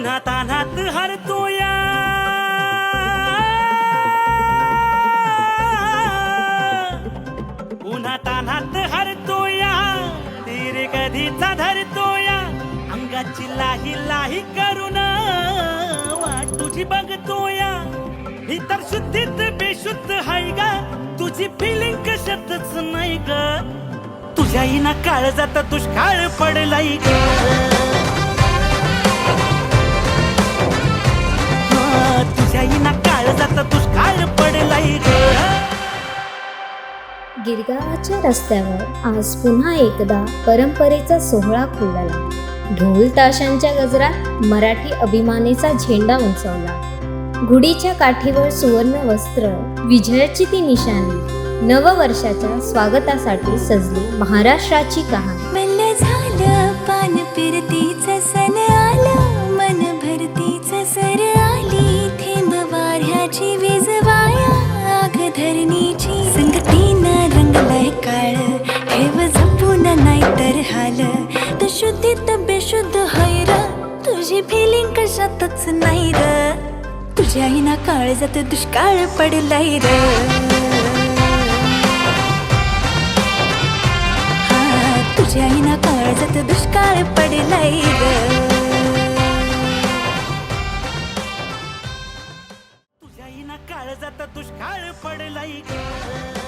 उन्हा तान्हात हरतोया, उन्हा तान्हात हरतोया, तीर कधीचा धरतोया, अंगाची लाही लाही करून वाट तुझी बघतोया. ही तर शुद्धीत बेशुद्ध हाय ग, तुझी फिलिंग कशातच नाही ग. तुझ्या हिना काळजात दुष्काळ पडलाय ग. तुझ्या हिना काळजात दुष्काळ पडलाय ग. गिरगावाच्या रस्त्यावर आज पुन्हा एकदा परंपरेचा सोहळा खुलला. ढोल ताशांच्या गजरात मराठी अभिमानाचा झेंडा उंचावला. गुढीच्या काठीवर सुवर्ण वस्त्र, विजयाची ती निशाणी. नववर्षाच्या स्वागतासाठी सजली महाराष्ट्राची कहाणी. बल्ल झालं पान फिरतीचं सण आलं, मन भरतीचं सर आली. थेंब वाऱ्याची वीज वाया, आग धरणीची संगतीनं रंगलंय काळ. ठेव जपून नाहीतर हाल, तू शुद्धीत बेशुद्ध हाय र. तुझी फिलिंग कशातच नाही र. तुझ्या हिना काळजात दुष्काळ पडलाय र. तुझ्या हिना काळजात दुष्काळ पडलाय ग. तुझ्या हिना काळजात दुष्काळ पडलाय ग.